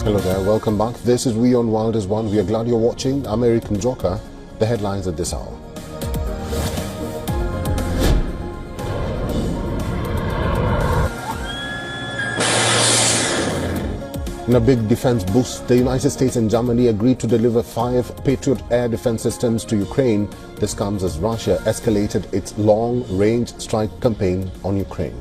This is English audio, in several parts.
Hello there, welcome back. This is We on Wild as One. We are glad you're watching. I'm Eric Njoka. The headlines at this hour. In a big defense boost, the United States and Germany agreed to deliver 5 Patriot air defense systems to Ukraine. This comes as Russia escalated its long-range strike campaign on Ukraine.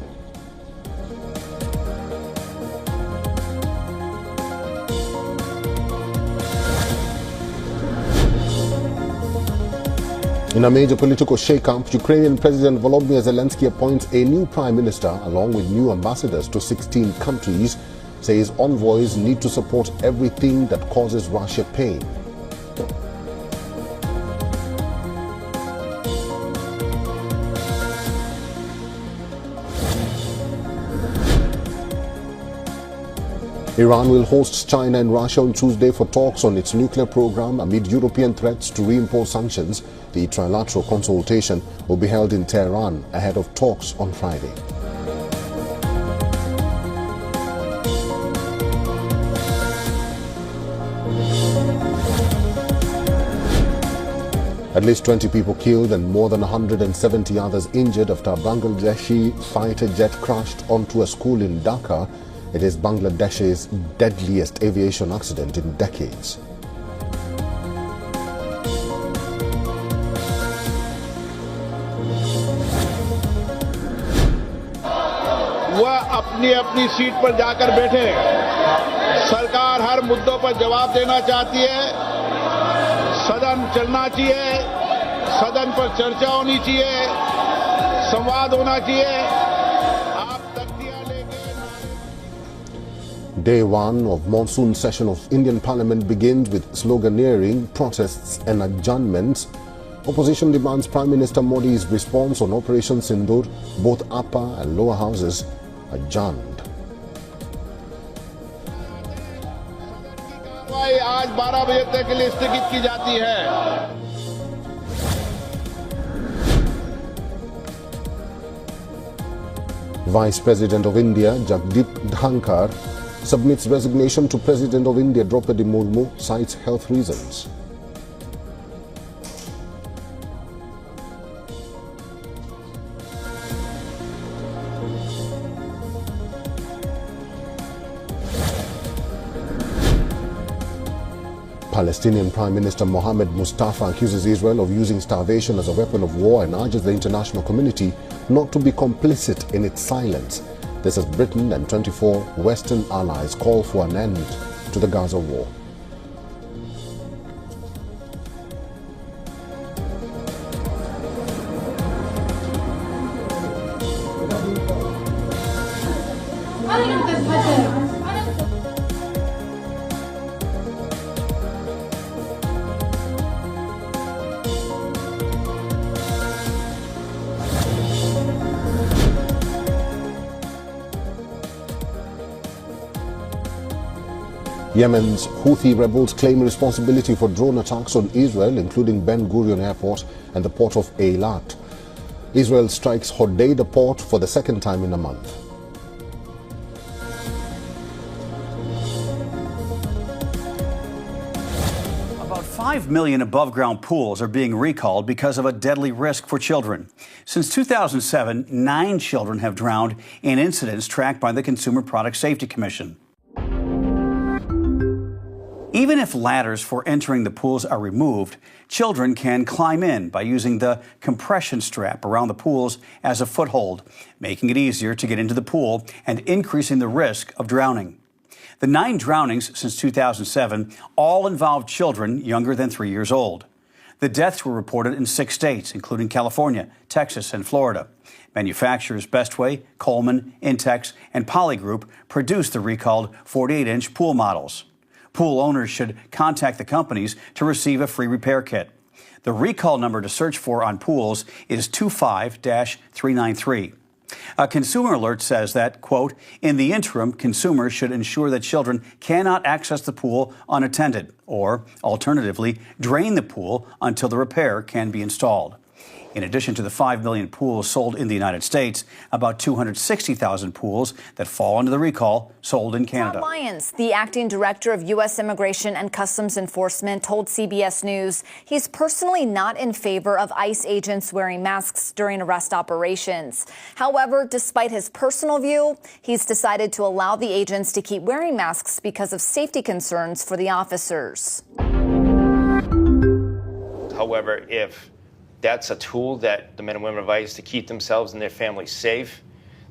In a major political shake-up, Ukrainian President Volodymyr Zelensky appoints a new prime minister along with new ambassadors to 16 countries, says envoys need to support everything that causes Russia pain. Iran will host China and Russia on Tuesday for talks on its nuclear program amid European threats to reimpose sanctions. The trilateral consultation will be held in Tehran ahead of talks on Friday. At least 20 people killed and more than 170 others injured after a Bangladeshi fighter jet crashed onto a school in Dhaka. It is Bangladesh's deadliest aviation accident in decades. वह अपनी अपनी seat पर जाकर बैठे। सरकार हर मुद्दों पर जवाब देना चाहती है। सदन चलना चाहिए, सदन पर चर्चा होनी चाहिए, संवाद होना चाहिए। Day one of monsoon session of Indian Parliament begins with sloganeering, protests and adjournments. Opposition demands Prime Minister Modi's response on Operation Sindoor. Both upper and lower houses adjourned. आज 12 बजे तक के लिए स्थगित की जाती है। Vice President of India Jagdeep Dhankar submits resignation to President of India Draupadi Murmu, cites health reasons. Palestinian Prime Minister Mohammed Mustafa accuses Israel of using starvation as a weapon of war and urges the international community not to be complicit in its silence. This as Britain and 24 Western allies call for an end to the Gaza war. Yemen's Houthi rebels claim responsibility for drone attacks on Israel, including Ben Gurion Airport and the port of Eilat. Israel strikes Hodeidah port for the second time in a month. About 5 million above-ground pools are being recalled because of a deadly risk for children. Since 2007, 9 children have drowned in incidents tracked by the Consumer Product Safety Commission. Even if ladders for entering the pools are removed, children can climb in by using the compression strap around the pools as a foothold, making it easier to get into the pool and increasing the risk of drowning. The 9 drownings since 2007 all involved children younger than 3 years old. The deaths were reported in 6 states, including California, Texas, and Florida. Manufacturers Bestway, Coleman, Intex, and Polygroup produced the recalled 48-inch pool models. Pool owners should contact the companies to receive a free repair kit. The recall number to search for on pools is 25-393. A consumer alert says that, quote, in the interim, consumers should ensure that children cannot access the pool unattended or, alternatively, drain the pool until the repair can be installed. In addition to the 5 million pools sold in the United States, about 260,000 pools that fall under the recall sold in Canada. Todd Lyons, the acting director of U.S. Immigration and Customs Enforcement, told CBS News he's personally not in favor of ICE agents wearing masks during arrest operations. However, despite his personal view, he's decided to allow the agents to keep wearing masks because of safety concerns for the officers. However, if that's a tool that the men and women of ICE to keep themselves and their families safe,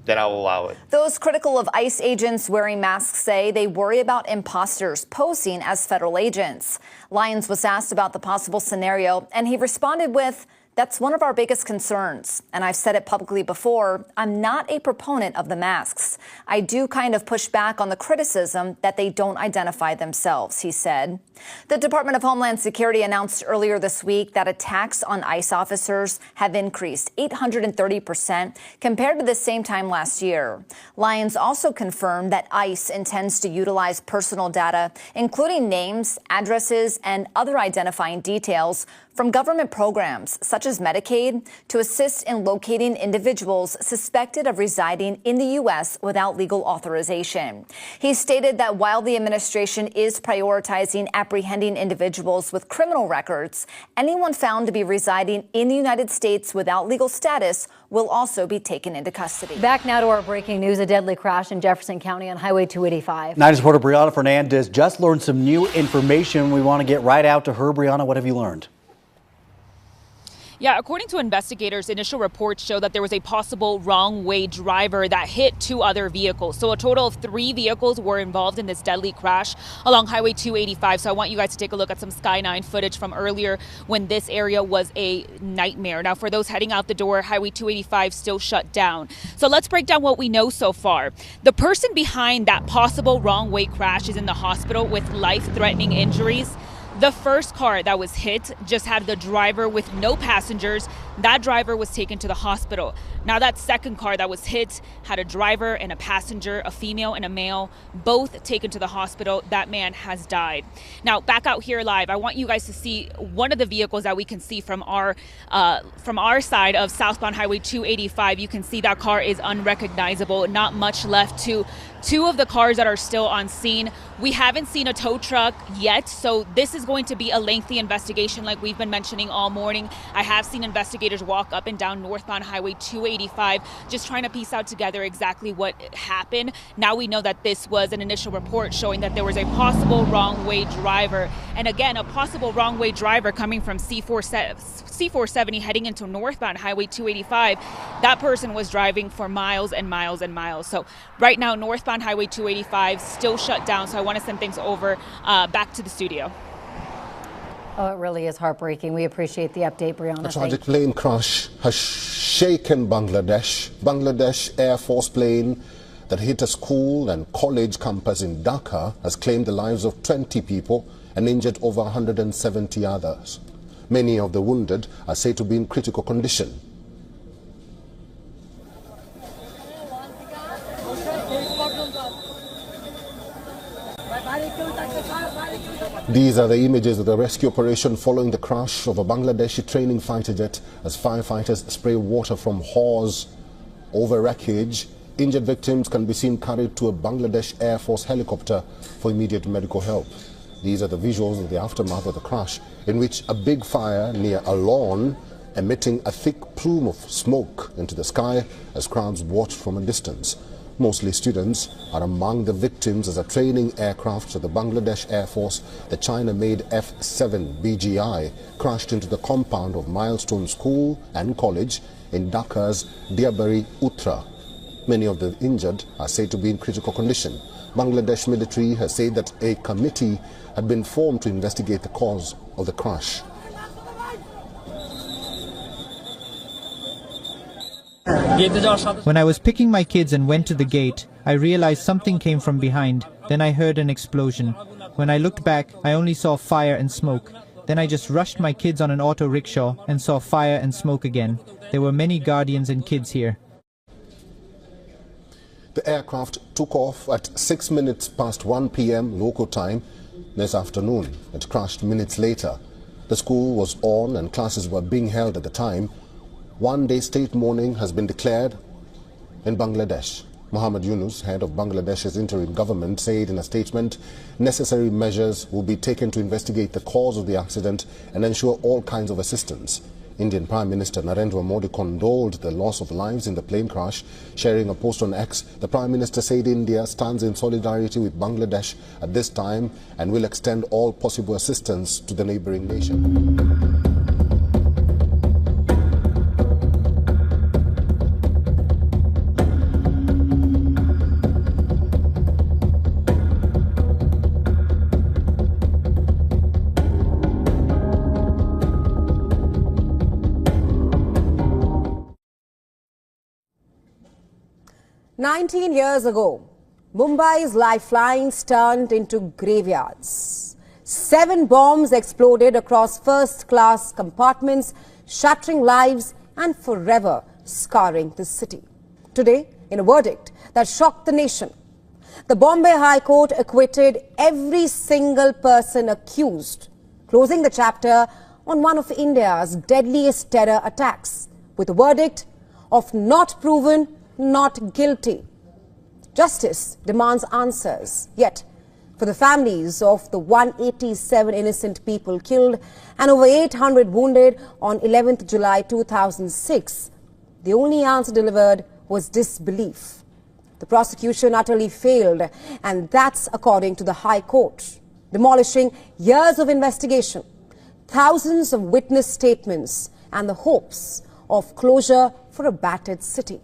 then I'll allow it. Those critical of ICE agents wearing masks say they worry about imposters posing as federal agents. Lyons was asked about the possible scenario, and he responded with, "That's one of our biggest concerns. And I've said it publicly before, I'm not a proponent of the masks. I do kind of push back on the criticism that they don't identify themselves," he said. The Department of Homeland Security announced earlier this week that attacks on ICE officers have increased 830% compared to the same time last year. Lyons also confirmed that ICE intends to utilize personal data, including names, addresses, and other identifying details from government programs such as Medicaid to assist in locating individuals suspected of residing in the U.S. without legal authorization. He stated that while the administration is prioritizing apprehending individuals with criminal records, anyone found to be residing in the United States without legal status will also be taken into custody. Back now to our breaking news. A deadly crash in Jefferson County on Highway 285. 9 reporter Brianna Fernandez just learned some new information. We want to get right out to her. Brianna, what have you learned? Yeah, according to investigators, initial reports show that there was a possible wrong-way driver that hit 2 other vehicles. So a total of 3 vehicles were involved in this deadly crash along Highway 285. So I want you guys to take a look at some Sky 9 footage from earlier when this area was a nightmare. Now, for those heading out the door, Highway 285 still shut down. So let's break down what we know so far. The person behind that possible wrong-way crash is in the hospital with life-threatening injuries. The first car that was hit just had the driver with no passengers. That driver was taken to the hospital. Now that second car that was hit had a driver and a passenger, a female and a male, both taken to the hospital. That man has died. Now back out here live, I want you guys to see one of the vehicles that we can see from our side of southbound Highway 285. You can see that car is unrecognizable. Not much left to 2 of the cars that are still on scene. We haven't seen a tow truck yet, so this is going to be a lengthy investigation like we've been mentioning all morning. I have seen investigators walk up and down northbound Highway 285 just trying to piece out together exactly what happened. Now we know that this was an initial report showing that there was a possible wrong-way driver. And again, a possible wrong-way driver coming from C470 heading into northbound Highway 285. That person was driving for miles and miles and miles. So right now, northbound Highway 285 still shut down. So I want to send things over back to the studio. Oh, it really is heartbreaking. We appreciate the update, Brianna. A tragic plane crash has shaken Bangladesh. Bangladesh Air Force plane that hit a school and college campus in Dhaka has claimed the lives of 20 people and injured over 170 others. Many of the wounded are said to be in critical condition. These are the images of the rescue operation following the crash of a Bangladeshi training fighter jet as firefighters spray water from hose over wreckage. Injured victims can be seen carried to a Bangladesh Air Force helicopter for immediate medical help. These are the visuals of the aftermath of the crash, in which a big fire near a lawn emitting a thick plume of smoke into the sky as crowds watched from a distance. Mostly students are among the victims as a training aircraft of the Bangladesh Air Force, the China-made F-7 BGI, crashed into the compound of Milestone School and College in Dhaka's Diabari Uttara. Many of the injured are said to be in critical condition. Bangladesh military has said that a committee had been formed to investigate the cause of the crash. When I was picking my kids and went to the gate, I realized something came from behind. Then I heard an explosion. When I looked back, I only saw fire and smoke. Then I just rushed my kids on an auto rickshaw and saw fire and smoke again. There were many guardians and kids here. The aircraft took off at 6 minutes past 1 p.m. local time this afternoon. It crashed minutes later. The school was on and classes were being held at the time. One-day state mourning has been declared in Bangladesh. Muhammad Yunus, head of Bangladesh's interim government, said in a statement necessary measures will be taken to investigate the cause of the accident and ensure all kinds of assistance. Indian Prime Minister Narendra Modi condoled the loss of lives in the plane crash. Sharing a post on X, the Prime Minister said India stands in solidarity with Bangladesh at this time and will extend all possible assistance to the neighbouring nation. "19 years ago, Mumbai's lifelines turned into graveyards. 7 bombs exploded across first-class compartments, shattering lives and forever scarring the city. Today, in a verdict that shocked the nation, the Bombay High Court acquitted every single person accused, closing the chapter on one of India's deadliest terror attacks, with a verdict of not proven, not guilty. Justice demands answers. Yet, for the families of the 187 innocent people killed and over 800 wounded on 11th July 2006, the only answer delivered was disbelief. The prosecution utterly failed, and that's according to the High Court, demolishing years of investigation, thousands of witness statements, and the hopes of closure for a battered city.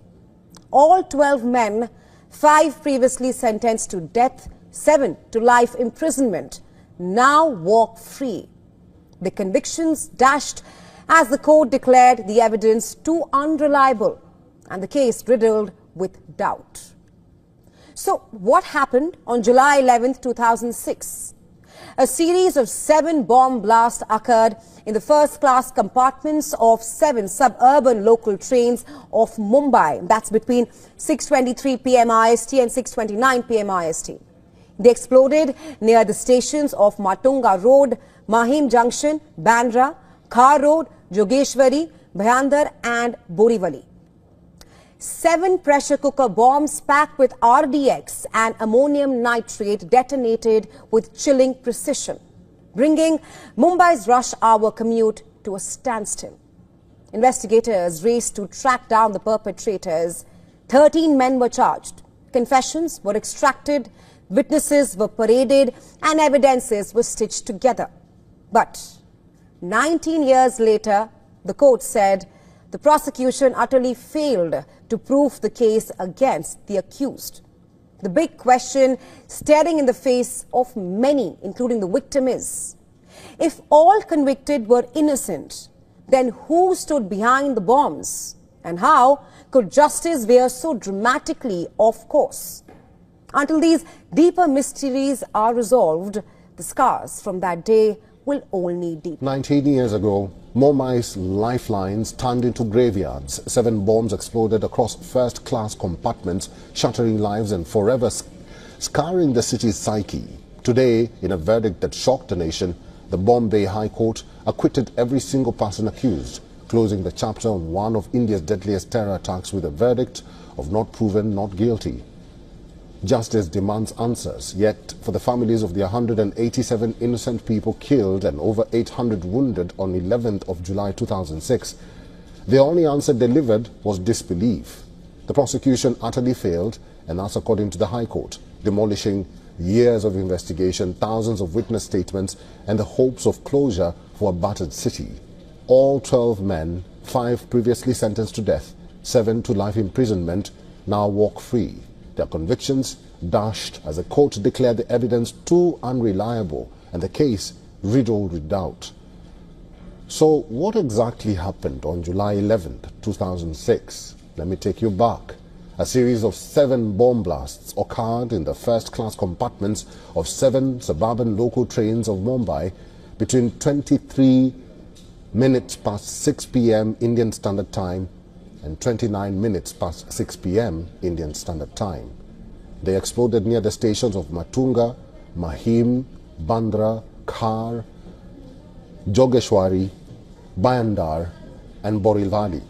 All 12 men, 5 previously sentenced to death, 7 to life imprisonment, now walk free. The convictions dashed as the court declared the evidence too unreliable and the case riddled with doubt. So what happened on July 11, 2006? A series of 7 bomb blasts occurred in the first-class compartments of 7 suburban local trains of Mumbai. That's between 6:23 p.m. IST and 6:29 p.m. IST. They exploded near the stations of Matunga Road, Mahim Junction, Bandra, Khar Road, Jogeshwari, Bhayandar and Borivali. 7 pressure cooker bombs packed with RDX and ammonium nitrate detonated with chilling precision, bringing Mumbai's rush hour commute to a standstill. Investigators raced to track down the perpetrators. 13 men were charged. Confessions were extracted, witnesses were paraded, and evidences were stitched together. But 19 years later, the court said the prosecution utterly failed to prove the case against the accused. The big question staring in the face of many, including the victim, is, if all convicted were innocent, then who stood behind the bombs? And how could justice veer so dramatically off course? Until these deeper mysteries are resolved, the scars from that day will only deepen. 19 years ago, Mumbai's lifelines turned into graveyards. 7 bombs exploded across first-class compartments, shattering lives and forever scarring the city's psyche. Today, in a verdict that shocked the nation, the Bombay High Court acquitted every single person accused, closing the chapter on one of India's deadliest terror attacks with a verdict of not proven, not guilty. Justice demands answers, yet for the families of the 187 innocent people killed and over 800 wounded on 11th of July 2006, the only answer delivered was disbelief. The prosecution utterly failed, and that's according to the High Court, demolishing years of investigation, thousands of witness statements, and the hopes of closure for a battered city. All 12 men, 5 previously sentenced to death, 7 to life imprisonment, now walk free. Their convictions dashed as the court declared the evidence too unreliable and the case riddled with doubt. So what exactly happened on July 11, 2006? Let me take you back. A series of 7 bomb blasts occurred in the first-class compartments of 7 suburban local trains of Mumbai between 23 minutes past 6 p.m. Indian Standard Time and 29 minutes past 6 p.m. Indian Standard Time. They exploded near the stations of Matunga, Mahim, Bandra, Khar, Jogeshwari, Bhayandar and Borivali.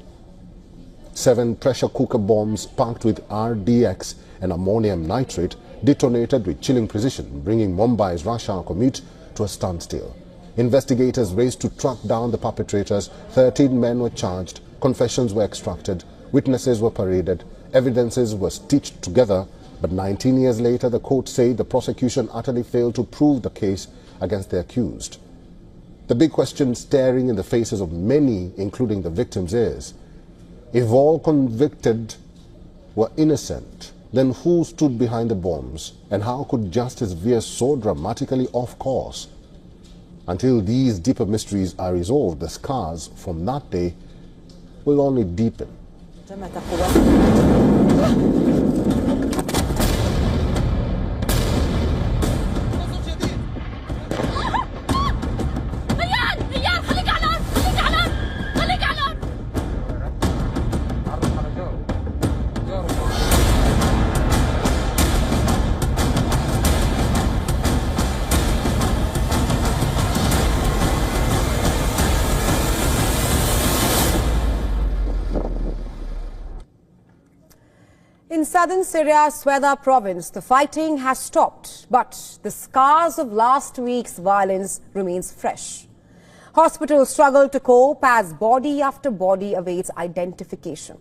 7 pressure cooker bombs packed with RDX and ammonium nitrate detonated with chilling precision, bringing Mumbai's rush hour commute to a standstill. Investigators raced to track down the perpetrators. 13 men were charged, confessions were extracted, witnesses were paraded, evidences were stitched together. But 19 years later, the court said the prosecution utterly failed to prove the case against the accused. The big question staring in the faces of many, including the victims, is, if all convicted were innocent, then who stood behind the bombs, and how could justice veer so dramatically off course? Until these deeper mysteries are resolved, the scars from that day will only deepen. In southern Syria's Sweda province, the fighting has stopped, but the scars of last week's violence remains fresh. Hospitals struggle to cope as body after body awaits identification.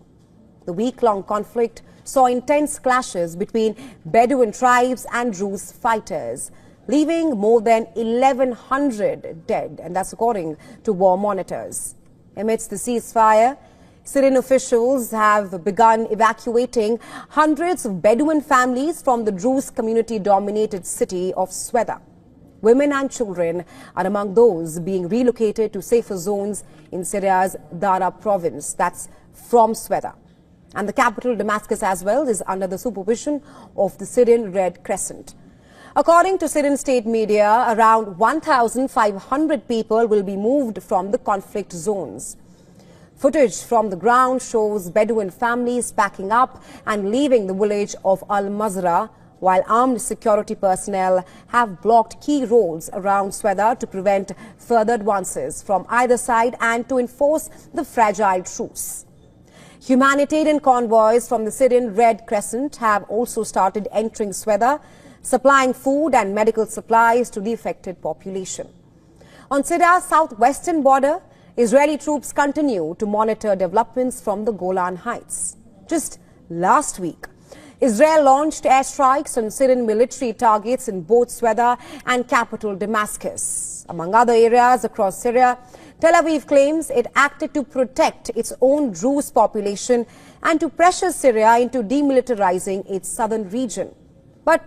The week-long conflict saw intense clashes between Bedouin tribes and Druze fighters, leaving more than 1,100 dead, and that's according to war monitors. Amidst the ceasefire, Syrian officials have begun evacuating hundreds of Bedouin families from the Druze community-dominated city of Sweda. Women and children are among those being relocated to safer zones in Syria's Dara province, that's from Sweda. And the capital, Damascus, as well, is under the supervision of the Syrian Red Crescent. According to Syrian state media, around 1,500 people will be moved from the conflict zones. Footage from the ground shows Bedouin families packing up and leaving the village of Al-Mazra, while armed security personnel have blocked key roads around Sweda to prevent further advances from either side and to enforce the fragile truce. Humanitarian convoys from the Syrian Red Crescent have also started entering Sweda, supplying food and medical supplies to the affected population. On Syria's southwestern border, Israeli troops continue to monitor developments from the Golan Heights. Just last week, Israel launched airstrikes on Syrian military targets in both Sweda and capital Damascus. Among other areas across Syria, Tel Aviv claims it acted to protect its own Druze population and to pressure Syria into demilitarizing its southern region. But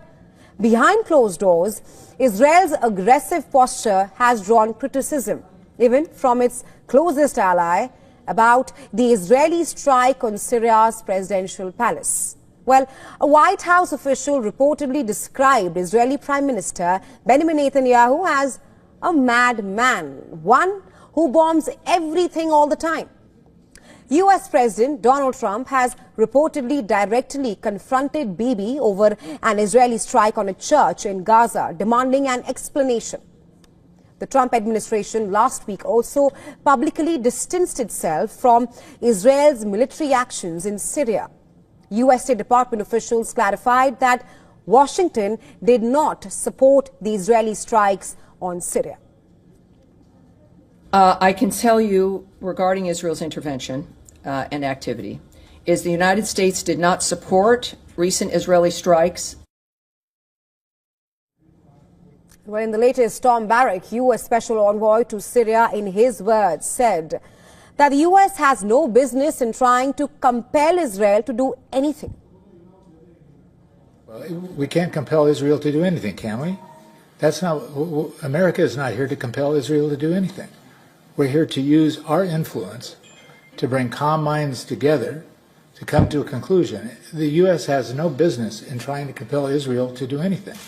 behind closed doors, Israel's aggressive posture has drawn criticism, even from its closest ally, about the Israeli strike on Syria's presidential palace. Well, a White House official reportedly described Israeli Prime Minister Benjamin Netanyahu as a madman, one who bombs everything all the time. U.S. President Donald Trump has reportedly directly confronted Bibi over an Israeli strike on a church in Gaza, demanding an explanation. The Trump administration last week also publicly distanced itself from Israel's military actions in Syria. U.S. State Department officials clarified that Washington did not support the Israeli strikes on Syria. I can tell you regarding Israel's intervention and activity is the United States did not support recent Israeli strikes. Well, in the latest, Tom Barrack, U.S. Special Envoy to Syria, in his words, said that the U.S. has no business in trying to compel Israel to do anything. Well, we can't compel Israel to do anything, can we? That's not, America is not here to compel Israel to do anything. We're here to use our influence to bring calm minds together to come to a conclusion. The U.S. has no business in trying to compel Israel to do anything.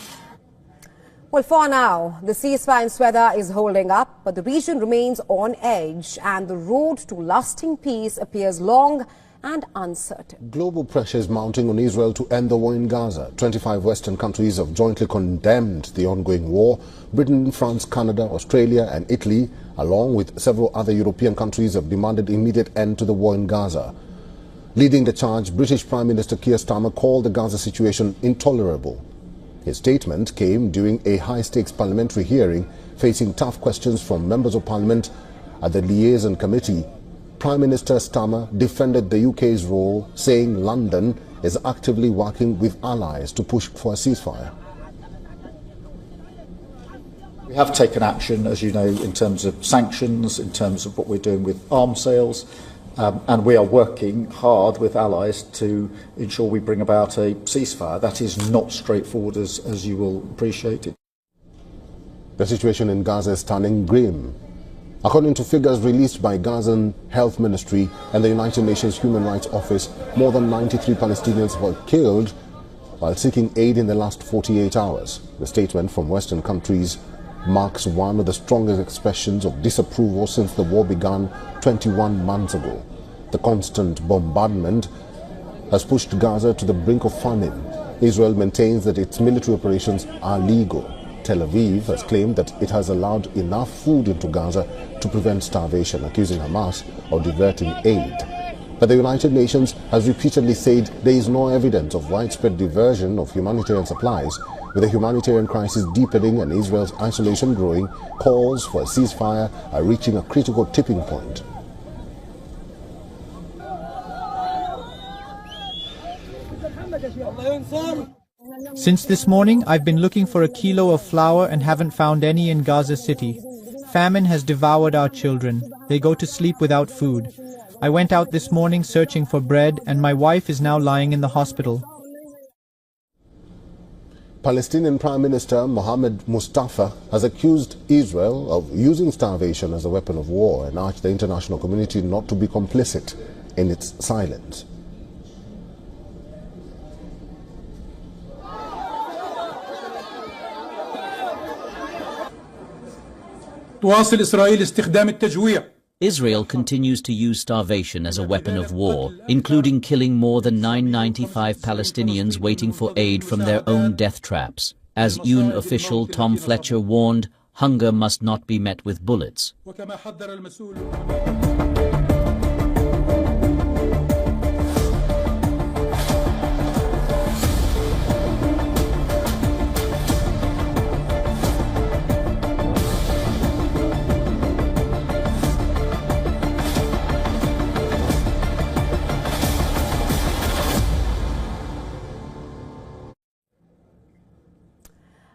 Well, for now, the ceasefire in Sweda is holding up, but the region remains on edge and the road to lasting peace appears long and uncertain. Global pressure is mounting on Israel to end the war in Gaza. 25 Western countries have jointly condemned the ongoing war. Britain, France, Canada, Australia and Italy, along with several other European countries, have demanded immediate end to the war in Gaza. Leading the charge, British Prime Minister Keir Starmer called the Gaza situation intolerable. His statement came during a high-stakes parliamentary hearing facing tough questions from members of parliament at the liaison committee. Prime Minister Starmer defended the UK's role, saying London is actively working with allies to push for a ceasefire. We have taken action, as you know, in terms of sanctions, in terms of what we're doing with arms sales, and we are working hard with allies to ensure we bring about a ceasefire. That is not straightforward, as you will appreciate it. The situation in Gaza is turning grim. According to figures released by Gazan Health Ministry and the United Nations Human Rights Office, more than 93 Palestinians were killed while seeking aid in the last 48 hours. The statement from Western countries marks one of the strongest expressions of disapproval since the war began 21 months ago. The constant bombardment has pushed Gaza to the brink of famine. Israel maintains that its military operations are legal. Tel Aviv has claimed that it has allowed enough food into Gaza to prevent starvation, accusing Hamas of diverting aid. But the United Nations has repeatedly said there is no evidence of widespread diversion of humanitarian supplies. With the humanitarian crisis deepening and Israel's isolation growing, calls for a ceasefire are reaching a critical tipping point. Since this morning, I've been looking for a kilo of flour and haven't found any in Gaza City. Famine has devoured our children. They go to sleep without food. I went out this morning searching for bread, and my wife is now lying in the hospital. Palestinian Prime Minister Mohammed Mustafa has accused Israel of using starvation as a weapon of war and urged the international community not to be complicit in its silence. Israel continues to use starvation as a weapon of war, including killing more than 995 Palestinians waiting for aid from their own death traps. As UN official Tom Fletcher warned, hunger must not be met with bullets.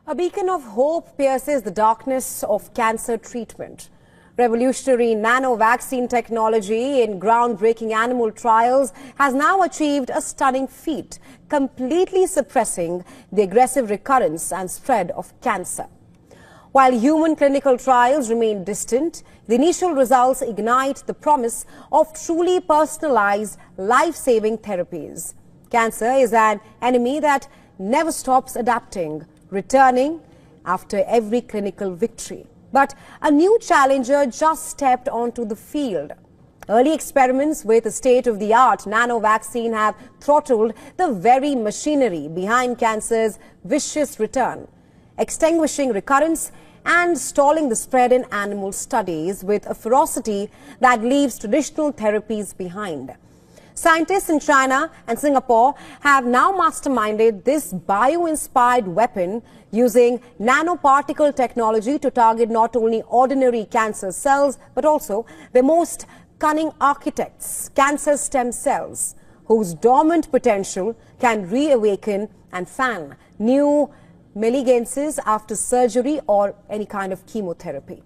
A beacon of hope pierces the darkness of cancer treatment. Revolutionary nano-vaccine technology in groundbreaking animal trials has now achieved a stunning feat, completely suppressing the aggressive recurrence and spread of cancer. While human clinical trials remain distant, the initial results ignite the promise of truly personalized, life-saving therapies. Cancer is an enemy that never stops adapting, returning after every clinical victory. But a new challenger just stepped onto the field. Early experiments with a state-of-the-art nano-vaccine have throttled the very machinery behind cancer's vicious return, extinguishing recurrence and stalling the spread in animal studies with a ferocity that leaves traditional therapies behind. Scientists in China and Singapore have now masterminded this bio-inspired weapon using nanoparticle technology to target not only ordinary cancer cells, but also the most cunning architects, cancer stem cells, whose dormant potential can reawaken and fan new malignancies after surgery or any kind of chemotherapy.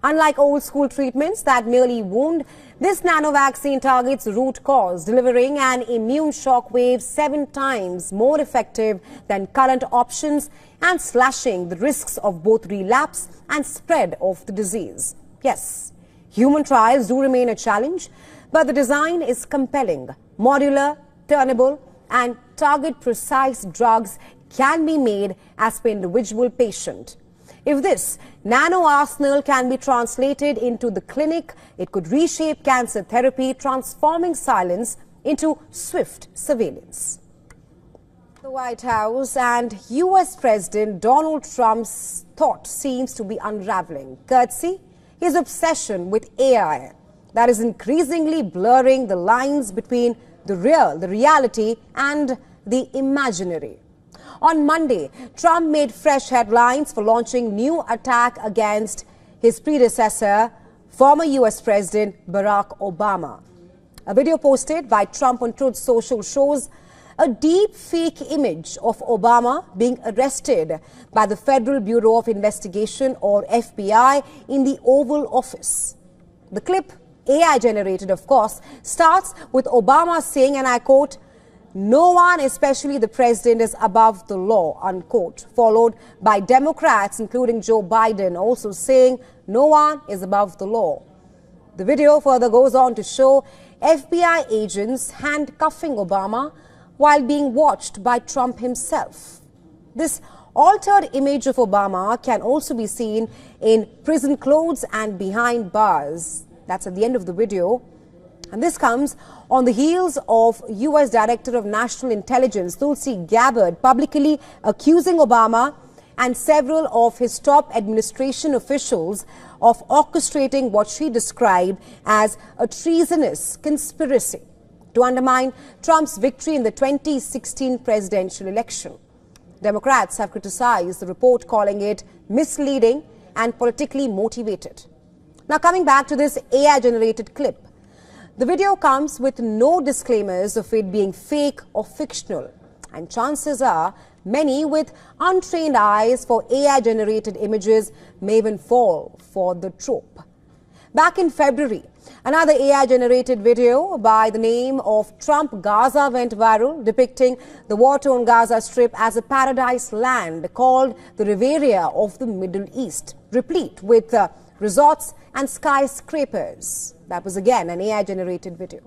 Unlike old-school treatments that merely wound, this nano-vaccine targets root cause, delivering an immune shock wave 7 times more effective than current options and slashing the risks of both relapse and spread of the disease. Yes, human trials do remain a challenge, but the design is compelling. Modular, turnable, and target-precise drugs can be made as per individual patient. If this nano arsenal can be translated into the clinic, it could reshape cancer therapy, transforming silence into swift surveillance. The White House and U.S. President Donald Trump's thought seems to be unraveling, courtesy his obsession with AI that is increasingly blurring the lines between the real, the reality, and the imaginary. On Monday, Trump made fresh headlines for launching new attack against his predecessor, former US President Barack Obama. A video posted by Trump on Truth Social shows a deep fake image of Obama being arrested by the Federal Bureau of Investigation, or FBI, in the Oval Office. The clip, AI generated of course, starts with Obama saying, and I quote, "No one, especially the president, is above the law," unquote, followed by Democrats, including Joe Biden, also saying no one is above the law. The video further goes on to show FBI agents handcuffing Obama while being watched by Trump himself. This altered image of Obama can also be seen in prison clothes and behind bars. That's at the end of the video. And this comes on the heels of U.S. Director of National Intelligence Tulsi Gabbard publicly accusing Obama and several of his top administration officials of orchestrating what she described as a treasonous conspiracy to undermine Trump's victory in the 2016 presidential election. Democrats have criticized the report, calling it misleading and politically motivated. Now, coming back to this AI-generated clip, the video comes with no disclaimers of it being fake or fictional, and chances are many with untrained eyes for AI-generated images may even fall for the trope. Back in February, another AI-generated video by the name of Trump Gaza went viral, depicting the war-torn Gaza Strip as a paradise land called the Riviera of the Middle East, replete with resorts and skyscrapers. That was again an AI-generated video.